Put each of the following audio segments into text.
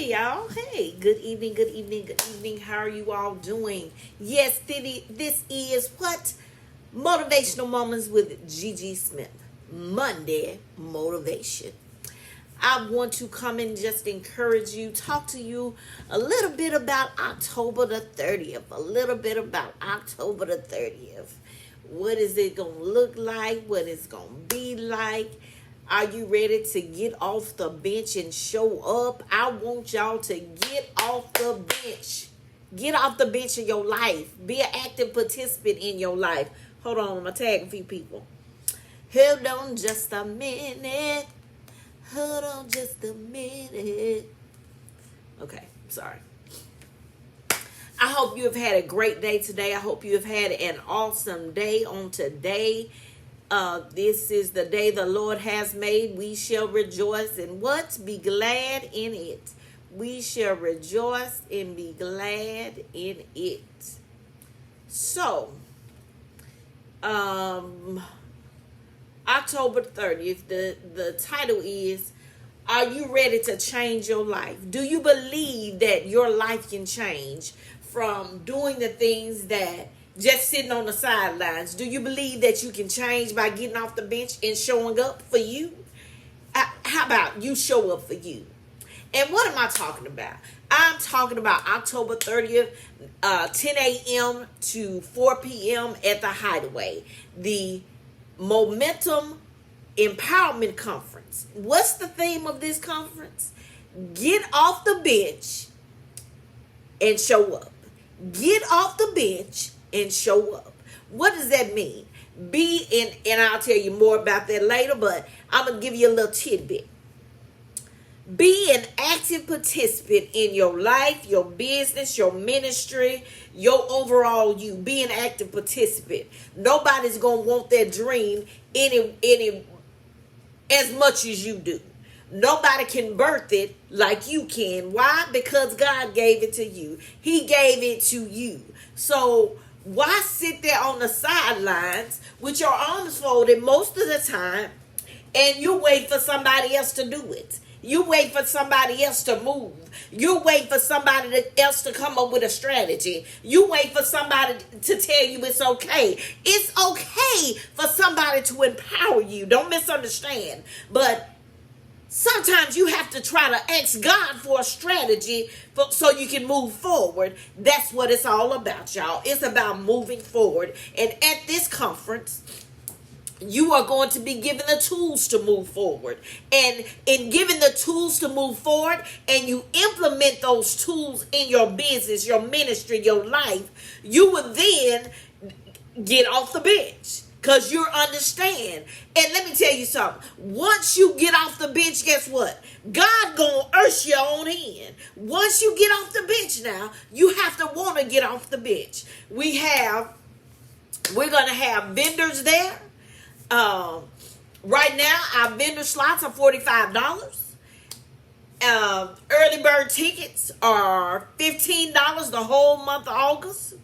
Hey y'all. Hey, good evening, good evening, good evening. How are you all doing? Yes, this is what? Motivational Moments with Gigi Smith. Monday Motivation. I want to come and just encourage you, talk to you a little bit about October the 30th. A little bit about October the 30th. What is it going to look like? What it's going to be like? Are you ready to get off the bench and show up? I want y'all to get off the bench. Get off the bench of your life. Be an active participant in your life. Hold on, I'm going to tag a few people. Hold on just a minute. Hold on just a minute. Okay, sorry. I hope you have had a great day today. I hope you have had an awesome day on today. This is the day the Lord has made. We shall rejoice and what? Be glad in it. We shall rejoice and be glad in it. So, October 30th, the title is, are you ready to change your life? Do you believe that your life can change from doing the things that just sitting on the sidelines? Do you believe that you can change by getting off the bench and showing up for you? How about you show up for you? And what am I talking about? I'm talking about October 30th, 10 a.m. to 4 p.m. at the Hideaway, the Momentum Empowerment Conference. What's the theme of this conference? Get off the bench and show up. Get off the bench and show up. What does that mean? And I'll tell you more about that later, but I'm going to give you a little tidbit. Be an active participant in your life, your business, your ministry, your overall you. Be an active participant. Nobody's going to want that dream any as much as you do. Nobody can birth it like you can. Why? Because God gave it to you. He gave it to you. So why sit there on the sidelines with your arms folded most of the time and you wait for somebody else to do it? You wait for somebody else to move. You wait for somebody else to come up with a strategy. You wait for somebody to tell you it's okay. It's okay for somebody to empower you. Don't misunderstand. But sometimes you have to try to ask God for a strategy so you can move forward. That's what it's all about, y'all. It's about moving forward. And at this conference, you are going to be given the tools to move forward. And in giving the tools to move forward, and you implement those tools in your business, your ministry, your life, you will then get off the bench. Because you understand. And let me tell you something. Once you get off the bench, guess what? God gonna urge you on in. Once you get off the bench now, you have to want to get off the bench. We're going to have vendors there. Right now, our vendor slots are $45. Early bird tickets are $15 the whole month of August.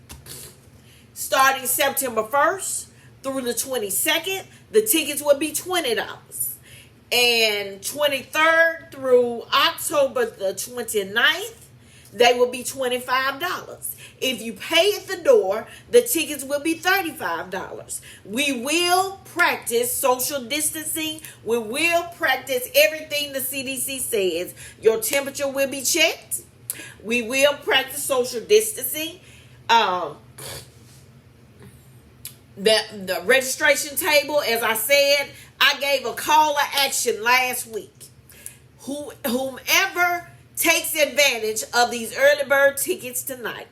Starting September 1st through the 22nd, the tickets will be $20. And 23rd through October the 29th, they will be $25. If you pay at the door, the tickets will be $35. We will practice social distancing. We will practice everything the CDC says. Your temperature will be checked. We will practice social distancing. The registration table, as I said, I gave a call to action last week. Whomever takes advantage of these early bird tickets tonight,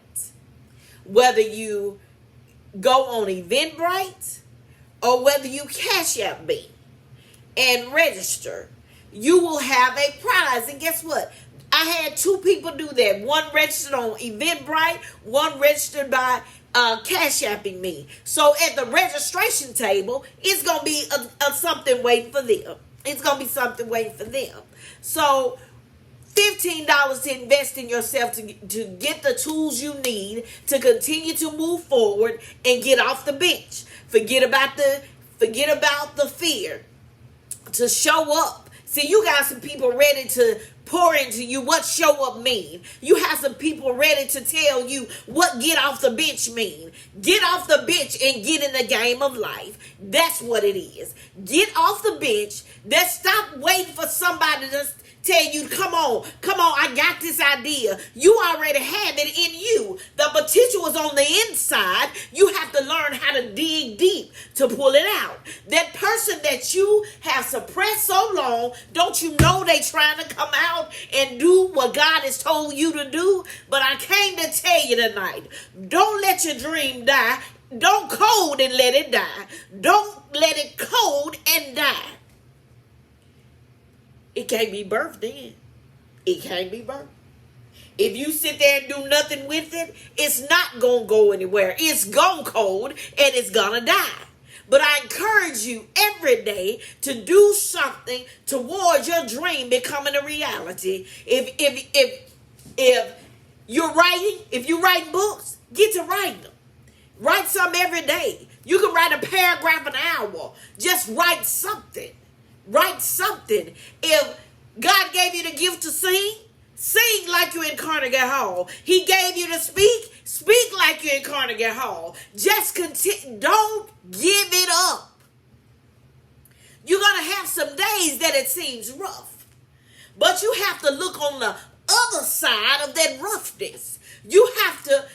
whether you go on Eventbrite or whether you Cash App me and register, you will have a prize. And guess what? I had two people do that. One registered on Eventbrite, one registered by Cash Apping me. So at the registration table, it's going to be something waiting for them. It's going to be something waiting for them. So $15 to invest in yourself to get the tools you need to continue to move forward and get off the bench. Forget about the fear. To show up. See, you got some people ready to pour into you what show up mean. You have some people ready to tell you what get off the bench mean. Get off the bench and get in the game of life. That's what it is. Get off the bench. Then stop waiting for somebody to tell you, come on, I got this idea. You already have it in you. The potential is on the inside. You have to learn how to dig deep to pull it out. That person that you have suppressed so long, don't you know they trying to come out and do what God has told you to do? But I came to tell you tonight, don't let your dream die. Don't code and let it die. Don't let it code and die. It can't be birthed then. It can't be birthed. If you sit there and do nothing with it, it's not going to go anywhere. It's going to cold and it's going to die. But I encourage you every day to do something towards your dream becoming a reality. If you're writing, if you write books, get to writing them. Write something every day. You can write a paragraph an hour. Just write something. Write something. If God gave you the gift to sing, sing like you're in Carnegie Hall. He gave you to speak, speak like you're in Carnegie Hall. Just continue. Don't give it up. You're going to have some days that it seems rough. But you have to look on the other side of that roughness. You have to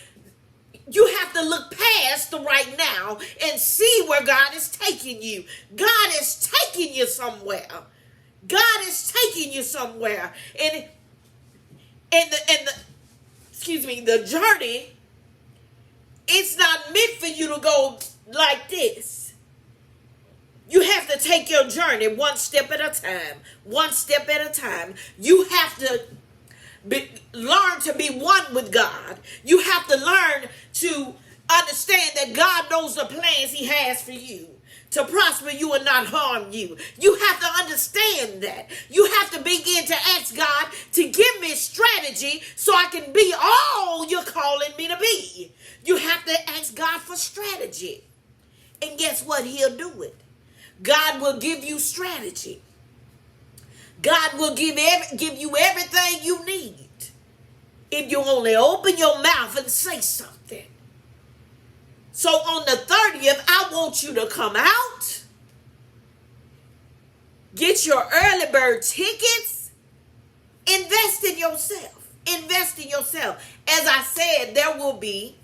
look past the right now and see where God is taking you. God is taking you somewhere. God is taking you somewhere. And the journey, it's not meant for you to go like this. You have to take your journey one step at a time. One step at a time. You have to learn to be one with God. You have to learn to understand that God knows the plans he has for you, to prosper you and not harm you. You have to understand that. You have to begin to ask God to give me strategy so I can be all you're calling me to be. You have to ask God for strategy. And guess what? He'll do it. God will give you strategy. God will give you everything you need if you only open your mouth and say something. So on the 30th, I want you to come out, get your early bird tickets, invest in yourself. Invest in yourself. As I said, there will be,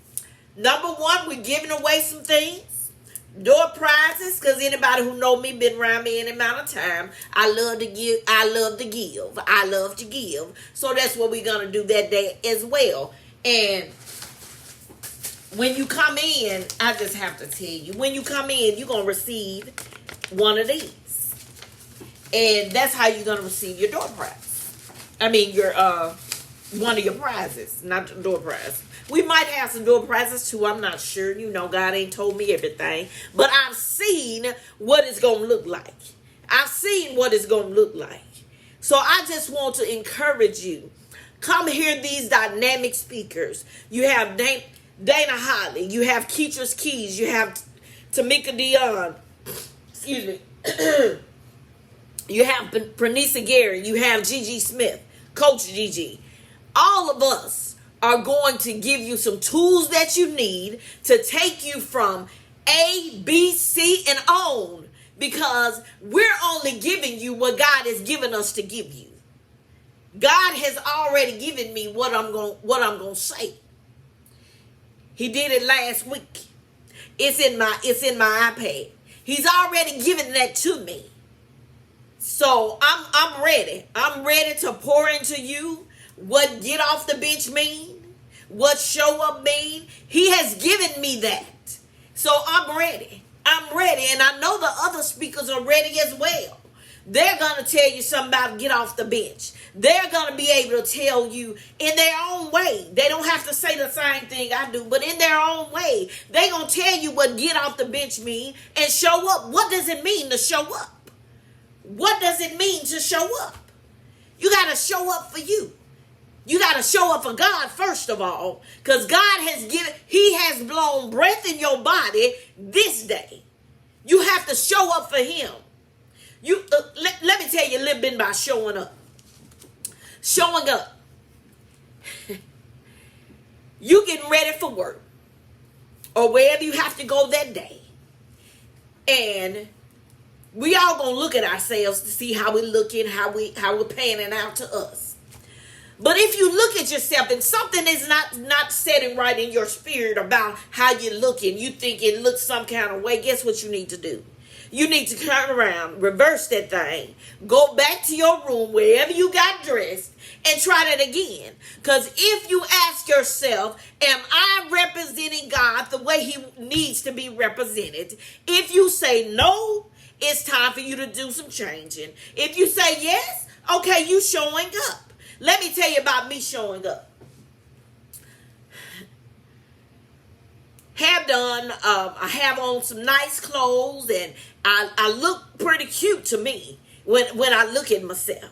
number one, we're giving away some things. Door prizes, because anybody who know me, been around me any amount of time, I love to give. So that's what we're going to do that day as well. And when you come in, I just have to tell you, when you come in, you're going to receive one of these. And that's how you're going to receive your door prize. I mean, your one of your prizes, not the door prize. We might have some door prizes too. I'm not sure. You know, God ain't told me everything. But I've seen what it's going to look like. I've seen what it's going to look like. So I just want to encourage you. Come hear these dynamic speakers. You have Dana Holly. You have Keatrice Keys. You have Tamika Dion. Excuse me. You have Pranisa Gary. You have Gigi Smith. Coach Gigi. All of us are going to give you some tools that you need to take you from A, B, C, and on, because we're only giving you what God has given us to give you. God has already given me what I'm going to say. He did it last week. It's in my iPad. He's already given that to me. So I'm ready. I'm ready to pour into you what get off the bench mean, what show up mean. He has given me that. So I'm ready. I'm ready. And I know the other speakers are ready as well. They're going to tell you something about get off the bench. They're going to be able to tell you in their own way. They don't have to say the same thing I do, but in their own way. They're going to tell you what get off the bench mean and show up. What does it mean to show up? What does it mean to show up? You got to show up for you. You got to show up for God first of all, because God He has blown breath in your body this day. You have to show up for Him. Let me tell you a little bit about showing up. Showing up. You getting ready for work or wherever you have to go that day. And we all gonna look at ourselves to see how we're looking, how we're panning out to us. But if you look at yourself and something is not setting right in your spirit about how you're looking, you think it looks some kind of way, guess what you need to do? You need to turn around, reverse that thing, go back to your room, wherever you got dressed, and try that again. Because if you ask yourself, am I representing God the way he needs to be represented? If you say no, it's time for you to do some changing. If you say yes, okay, you showing up. Let me tell you about me showing up. I have on some nice clothes, and I look pretty cute to me when I look at myself.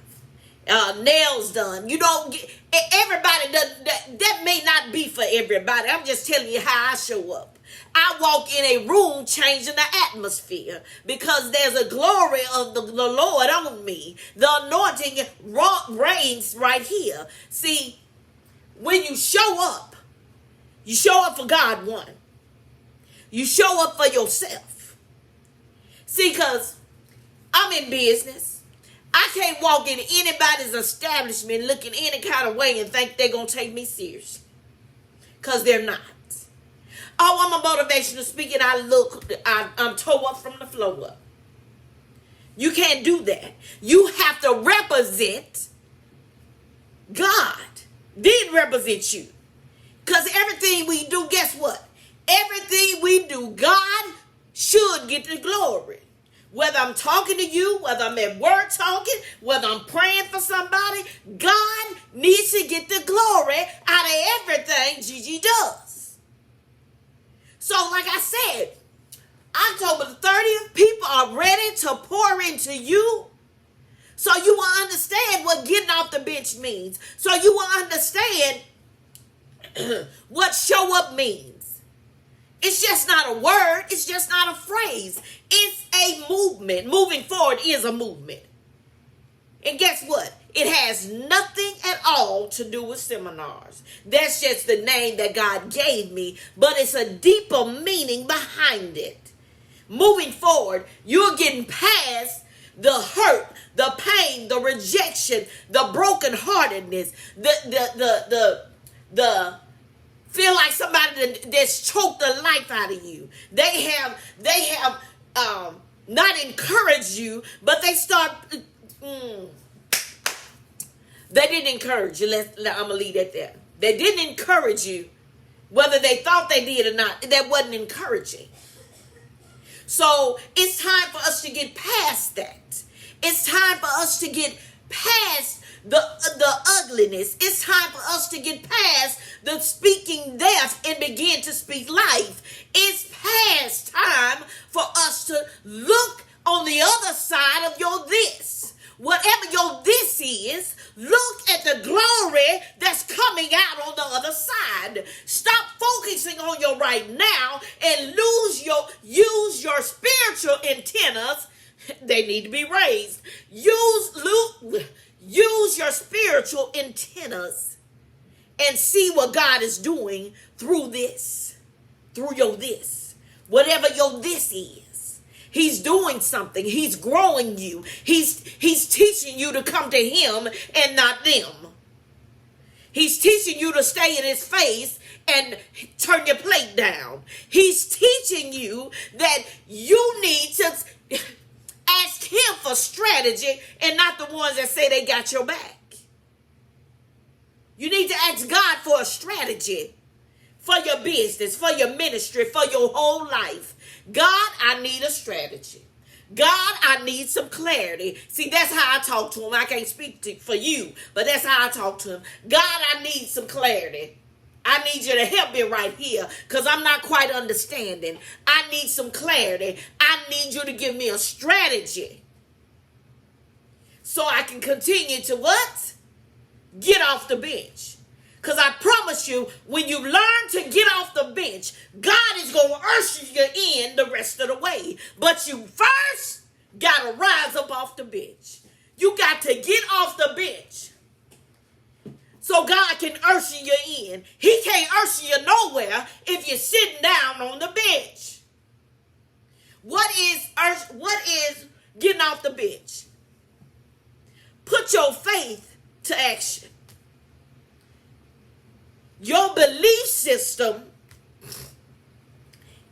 Nails done. You don't get, everybody does that may not be for everybody. I'm just telling you how I show up. I walk in a room changing the atmosphere because there's a glory of the Lord on me. The anointing reigns right here. See, when you show up for God, one. You show up for yourself. See, because I'm in business. I can't walk in anybody's establishment looking any kind of way and think they're going to take me serious. Because they're not. Oh, I'm a motivational speaker. I'm tore up from the floor up. You can't do that. You have to represent God. Did represent you. Because everything we do, guess what? Everything we do, God should get the glory. Whether I'm talking to you, whether I'm at work talking, whether I'm praying for somebody, God needs to get the glory out of everything Gigi does. So like I said, October the 30th, people are ready to pour into you. So you will understand what getting off the bench means. So you will understand what show up means. It's just not a word. It's just not a phrase. It's a movement. Moving forward is a movement. And guess what? It has nothing at all to do with seminars. That's just the name that God gave me, but it's a deeper meaning behind it. Moving forward, you're getting past the hurt, the pain, the rejection, the brokenheartedness, the feel like somebody that's choked the life out of you. They have not encouraged you, but they start. They didn't encourage you. I'm gonna leave that there. They didn't encourage you, whether they thought they did or not. That wasn't encouraging. So it's time for us to get past that. It's time for us to get past the ugliness. It's time for us to get past the speaking death and begin to speak life. It's past time for us to look on the other side of your this. Whatever your this is, look at the glory that's coming out on the other side. Stop focusing on your right now and use your spiritual antennas. They need to be raised. Use your spiritual antennas and see what God is doing through this, through your this, whatever your this is. He's doing something. He's growing you. He's teaching you to come to him and not them. He's teaching you to stay in his face and turn your plate down. He's teaching you that you need to ask him for strategy and not the ones that say they got your back. You need to ask God for a strategy for your business, for your ministry, for your whole life. God, I need a strategy. God, I need some clarity. See, that's how I talk to him. I can't speak for you, but that's how I talk to him. God, I need some clarity. I need you to help me right here because I'm not quite understanding. I need some clarity. I need you to give me a strategy so I can continue to what? Get off the bench. Because I promise you, when you learn to get off the bench, God is going to usher you in the rest of the way. But you first got to rise up off the bench. You got to get off the bench. so God can usher you in. He can't usher you nowhere if you're sitting down on the bench. What is getting off the bench? Put your faith to action. Your belief system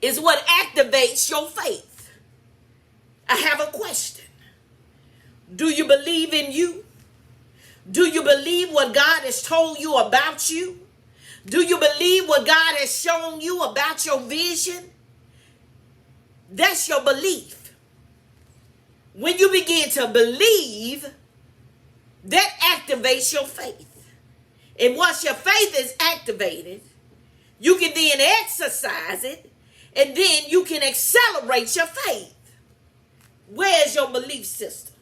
is what activates your faith. I have a question. Do you believe in you? Do you believe what God has told you about you? Do you believe what God has shown you about your vision? That's your belief. When you begin to believe, that activates your faith. And once your faith is activated, you can then exercise it, and then you can accelerate your faith. Where's your belief system?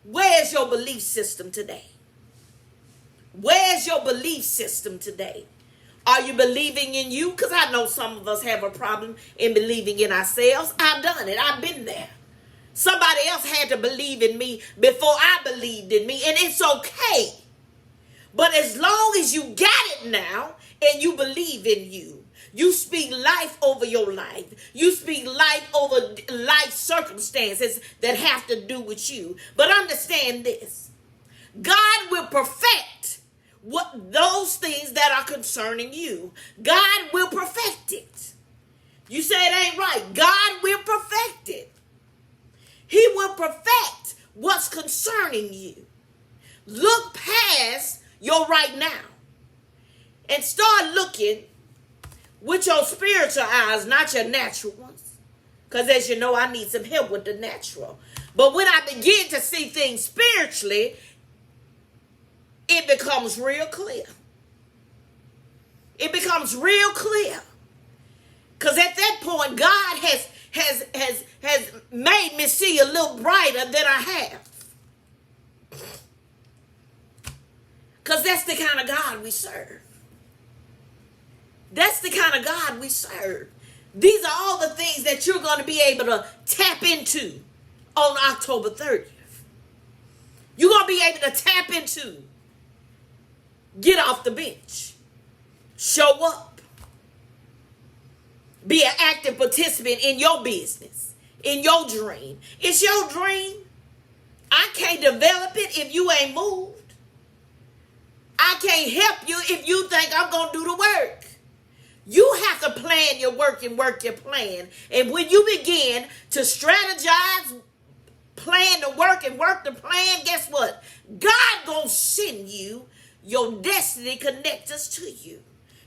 Where's your belief system today? Where's your belief system today? Are you believing in you? Because I know some of us have a problem in believing in ourselves. I've done it. I've been there. Somebody else had to believe in me before I believed in me, and it's okay. But as long as you got it now and you believe in you, you speak life over your life. You speak life over life circumstances that have to do with you. But understand this. God will perfect those things that are concerning you. God will perfect it. You say it ain't right. God will perfect it. He will perfect what's concerning you. Look past your right now and start looking with your spiritual eyes, not your natural ones. Because as you know, I need some help with the natural. But when I begin to see things spiritually, it becomes real clear. It becomes real clear. Because at that point, God has made me see a little brighter than I have. Because that's the kind of God we serve. That's the kind of God we serve. These are all the things that you're going to be able to tap into on October 30th. You're going to be able to tap into. Get off the bench. Show up. Be an active participant in your business, in your dream. It's your dream. I can't develop it if you ain't moved. I can't help you if you think I'm going to do the work. You have to plan your work and work your plan. And when you begin to strategize, plan the work and work the plan, guess what? God going to send you your destiny connectors to you.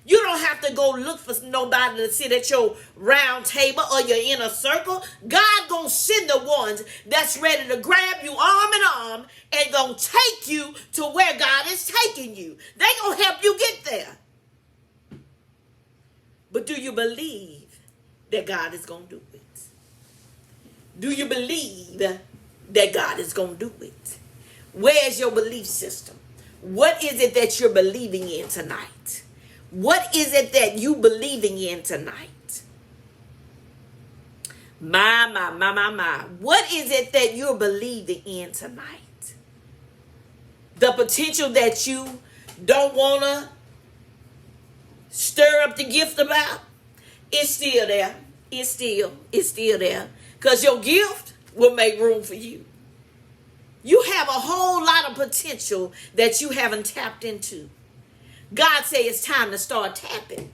You don't have to go look for nobody to sit at your round table or your inner circle. God gonna send the ones that's ready to grab you arm in arm and gonna take you to where God is taking you. They gonna help you get there. But do you believe that God is gonna do it? Do you believe that God is gonna do it? Where's your belief system? What is it that you're believing in tonight? What is it that you believing in tonight? My. What is it that you're believing in tonight? The potential that you don't want to stir up the gift about, it's still there. It's still there. Because your gift will make room for you. You have a whole lot of potential that you haven't tapped into. God says it's time to start tapping.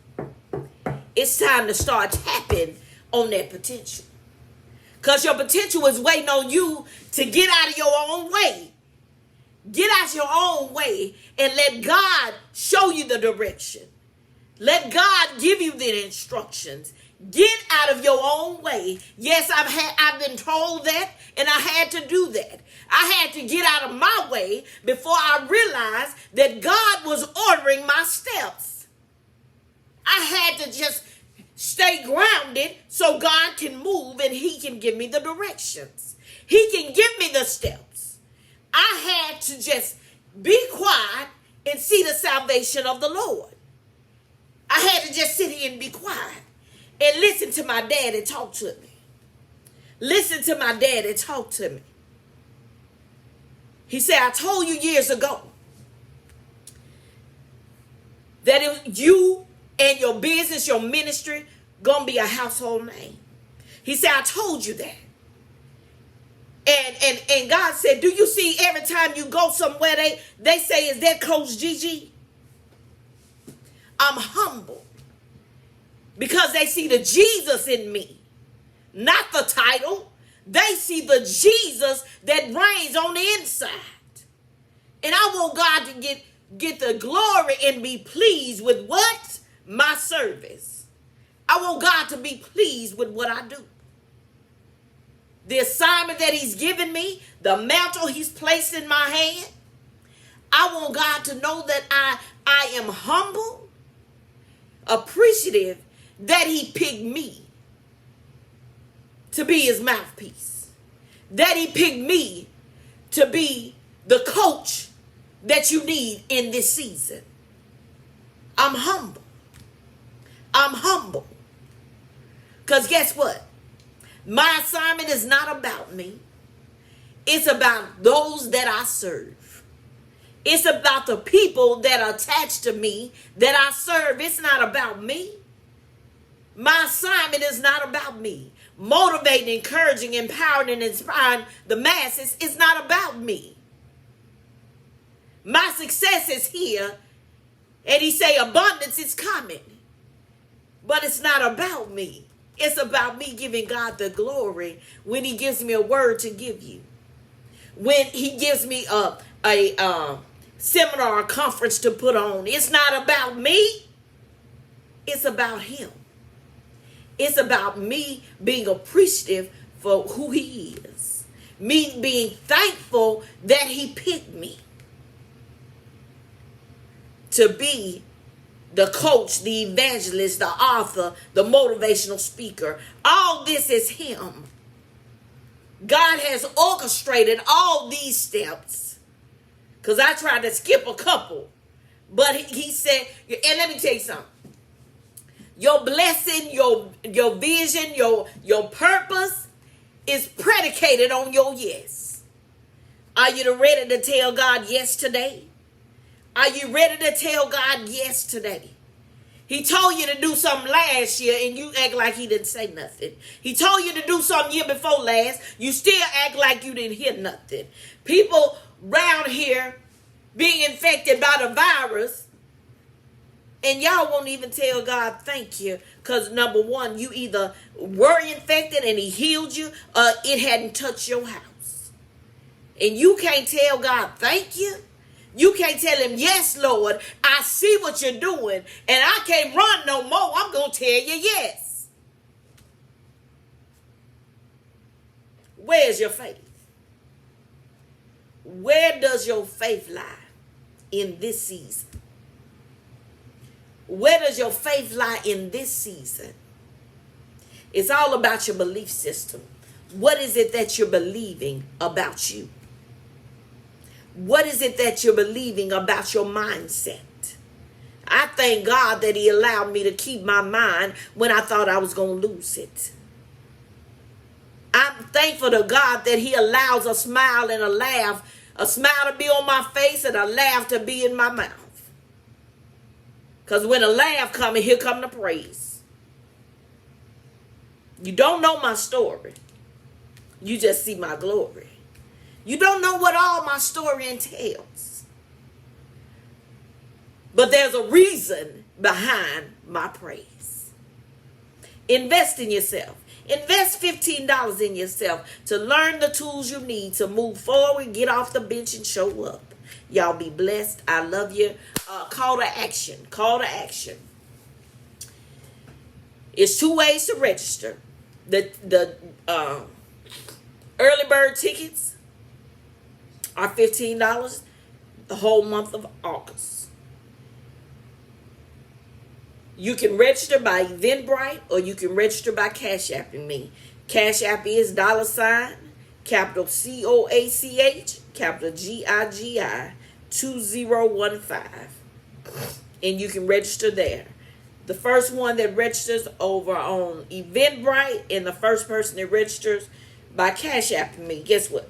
It's time to start tapping on that potential. Because your potential is waiting on you to get out of your own way. Get out your own way and let God show you the direction. Let God give you the instructions. Get out of your own way. Yes, I've been told that, and I had to do that. I had to get out of my way before I realized that God was ordering my steps. I had to just stay grounded so God can move and he can give me the directions. He can give me the steps. I had to just be quiet and see the salvation of the Lord. I had to just sit here and be quiet and listen to my daddy talk to me. Listen to my daddy talk to me. He said, I told you years ago you and your business, your ministry, gonna be a household name. He said, I told you that. And God said, do you see every time you go somewhere, they say, is that Coach Gigi? I'm humble because they see the Jesus in me, not the title. They see the Jesus that reigns on the inside. And I want God to get the glory and be pleased with what? My service. I want God to be pleased with what I do. The assignment that he's given me, the mantle he's placed in my hand. I want God to know that I am humble, appreciative that he picked me to be his mouthpiece. That he picked me to be the coach that you need in this season. I'm humble. I'm humble. Because guess what? My assignment is not about me. It's about those that I serve. It's about the people that are attached to me that I serve. It's not about me. My assignment is not about me. Motivating, encouraging, empowering, and inspiring the masses is not about me. My success is here. And he say abundance is coming. But it's not about me. It's about me giving God the glory when he gives me a word to give you. When he gives me a seminar or conference to put on. It's not about me. It's about him. It's about me being appreciative for who he is. Me being thankful that he picked me to be the coach, the evangelist, the author, the motivational speaker. All this is him. God has orchestrated all these steps. Because I tried to skip a couple. But he said, and let me tell you something. Your blessing, your vision, your purpose is predicated on your yes. Are you ready to tell God yes today? Are you ready to tell God yes today? He told you to do something last year and you act like he didn't say nothing. He told you to do something year before last. You still act like you didn't hear nothing. People around here being infected by the virus and y'all won't even tell God thank you. Because number one, you either were infected and he healed you or it hadn't touched your house. And you can't tell God thank you. You can't tell him, yes, Lord, I see what you're doing, and I can't run no more. I'm going to tell you yes. Where's your faith? Where does your faith lie in this season? Where does your faith lie in this season? It's all about your belief system. What is it that you're believing about you? What is it that you're believing about your mindset? I thank God that he allowed me to keep my mind when I thought I was going to lose it. I'm thankful to God that he allows a smile and a laugh, a smile to be on my face and a laugh to be in my mouth. Because when a laugh comes, here come the praise. You don't know my story. You just see my glory. You don't know what all my story entails. But there's a reason behind my praise. Invest in yourself. Invest $15 in yourself to learn the tools you need to move forward, get off the bench, and show up. Y'all be blessed. I love you. Call to action. Call to action. It's 2 ways to register. The early bird tickets are $15 the whole month of August. You can register by Eventbrite or you can register by Cash Apping me. Cash App is $, capital COACH, capital GIGI 2015. And you can register there. The first one that registers over on Eventbrite and the first person that registers by Cash Apping me, guess what?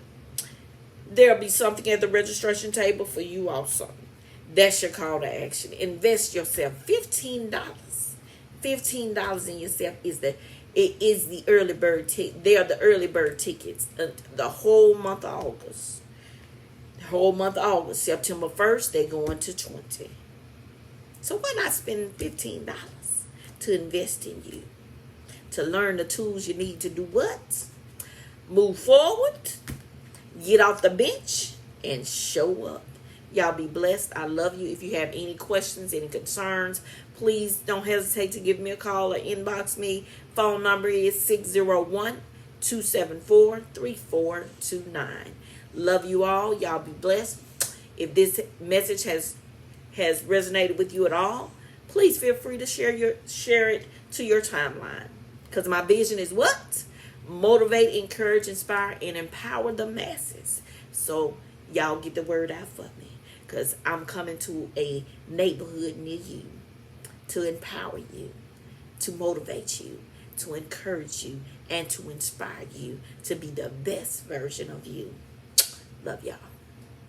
There'll be something at the registration table for you also. That's your call to action. Invest yourself $15. $15 in yourself is the early bird ticket. They are the early bird tickets. The whole month of August. The whole month of August. September 1st, they're going to 20. So why not spend $15 to invest in you? To learn the tools you need to do what? Move forward, get off the bench, and show up. Y'all be blessed. I love you. If you have any questions, any concerns, please don't hesitate to give me a call or inbox me. Phone number is 601-274-3429. Love you all. Y'all be blessed. If this message has resonated with you at all, please feel free to share it to your timeline. Because my vision is what? Motivate, encourage, inspire, and empower the masses. So y'all get the word out for me. Because I'm coming to a neighborhood near you to empower you, to motivate you, to encourage you, and to inspire you to be the best version of you. Love y'all.